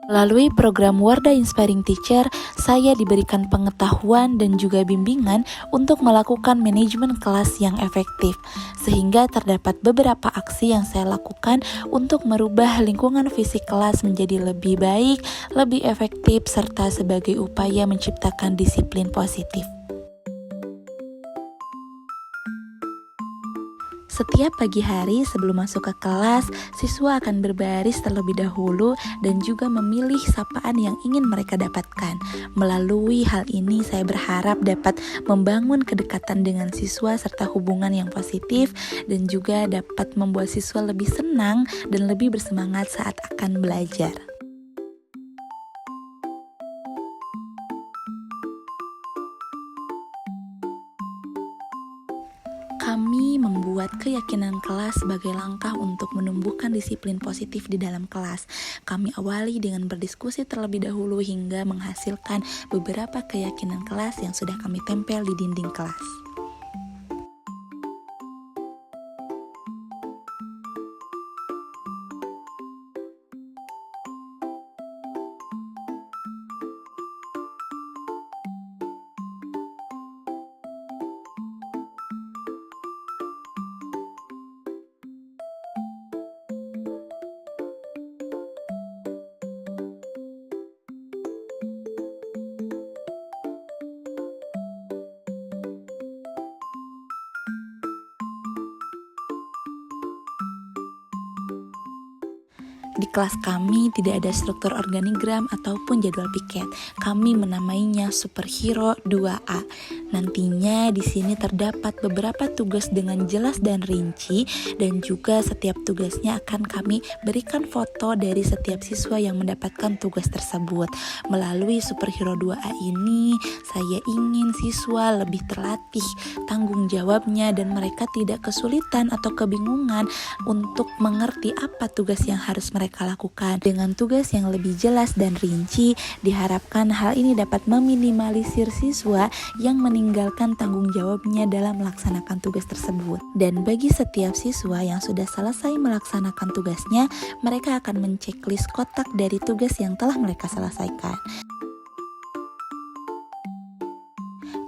Melalui program Wardah Inspiring Teacher, saya diberikan pengetahuan dan juga bimbingan untuk melakukan manajemen kelas yang efektif, sehingga terdapat beberapa aksi yang saya lakukan untuk merubah lingkungan fisik kelas menjadi lebih baik, lebih efektif, serta sebagai upaya menciptakan disiplin positif. Setiap pagi hari sebelum masuk ke kelas, siswa akan berbaris terlebih dahulu dan juga memilih sapaan yang ingin mereka dapatkan. Melalui hal ini, saya berharap dapat membangun kedekatan dengan siswa serta hubungan yang positif dan juga dapat membuat siswa lebih senang dan lebih bersemangat saat akan belajar. Kami membuat keyakinan kelas sebagai langkah untuk menumbuhkan disiplin positif di dalam kelas. Kami awali dengan berdiskusi terlebih dahulu hingga menghasilkan beberapa keyakinan kelas yang sudah kami tempel di dinding kelas. Di kelas kami tidak ada struktur organigram ataupun jadwal piket. Kami menamainya Superhero 2A. Nantinya di sini terdapat beberapa tugas dengan jelas dan rinci, dan juga setiap tugasnya akan kami berikan foto dari setiap siswa yang mendapatkan tugas tersebut. Melalui Superhero 2A ini, saya ingin siswa lebih terlatih tanggung jawabnya dan mereka tidak kesulitan atau kebingungan untuk mengerti apa tugas yang harus mereka lakukan. Dengan tugas yang lebih jelas dan rinci, diharapkan hal ini dapat meminimalisir siswa yang meninggalkan tanggung jawabnya dalam melaksanakan tugas tersebut. Dan bagi setiap siswa yang sudah selesai melaksanakan tugasnya, mereka akan menceklis kotak dari tugas yang telah mereka selesaikan.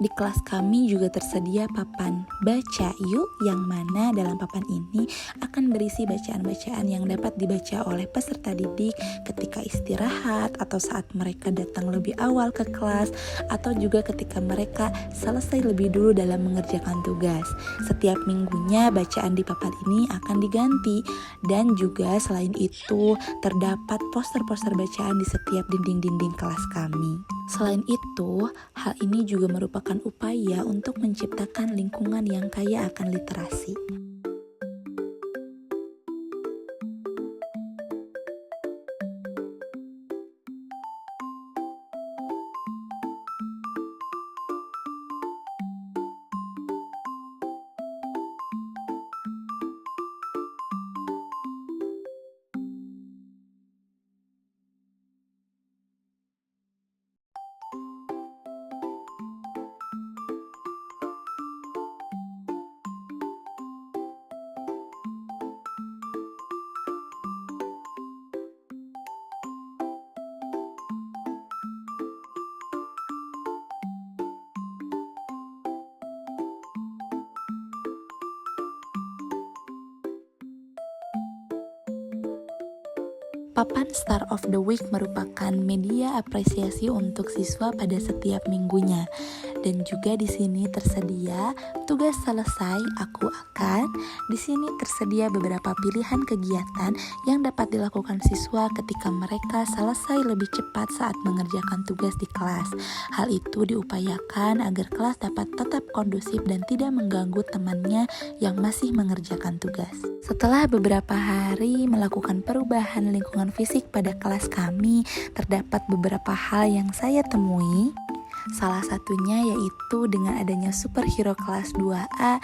Di kelas kami juga tersedia papan Baca Yuk, yang mana dalam papan ini akan berisi bacaan-bacaan yang dapat dibaca oleh peserta didik ketika istirahat atau saat mereka datang lebih awal ke kelas, atau juga ketika mereka selesai lebih dulu dalam mengerjakan tugas. Setiap minggunya bacaan di papan ini akan diganti, dan juga selain itu terdapat poster-poster bacaan di setiap dinding-dinding kelas kami. Selain itu, hal ini juga merupakan upaya untuk menciptakan lingkungan yang kaya akan literasi. Papan Star of the Week merupakan media apresiasi untuk siswa pada setiap minggunya. Dan juga di sini tersedia tugas selesai, aku akan. Di sini tersedia beberapa pilihan kegiatan yang dapat dilakukan siswa ketika mereka selesai lebih cepat saat mengerjakan tugas di kelas. Hal itu diupayakan agar kelas dapat tetap kondusif dan tidak mengganggu temannya yang masih mengerjakan tugas. Setelah beberapa hari melakukan perubahan lingkungan fisik pada kelas kami, terdapat beberapa hal yang saya temui. Salah satunya yaitu dengan adanya Superhero kelas 2A,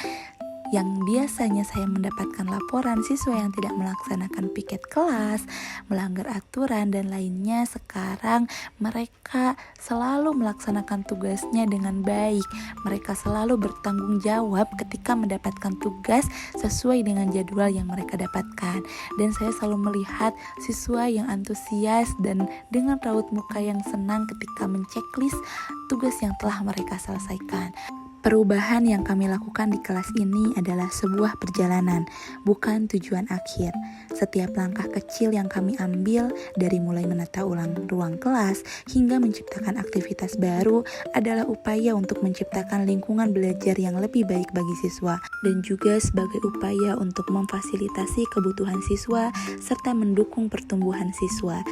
Yang biasanya saya mendapatkan laporan siswa yang tidak melaksanakan piket kelas, melanggar aturan dan lainnya, sekarang mereka selalu melaksanakan tugasnya dengan baik. Mereka selalu bertanggung jawab ketika mendapatkan tugas sesuai dengan jadwal yang mereka dapatkan. Dan saya selalu melihat siswa yang antusias dan dengan raut muka yang senang ketika menceklis tugas yang telah mereka selesaikan. Perubahan yang kami lakukan di kelas ini adalah sebuah perjalanan, bukan tujuan akhir. Setiap langkah kecil yang kami ambil, dari mulai menata ulang ruang kelas hingga menciptakan aktivitas baru, adalah upaya untuk menciptakan lingkungan belajar yang lebih baik bagi siswa, dan juga sebagai upaya untuk memfasilitasi kebutuhan siswa serta mendukung pertumbuhan siswa.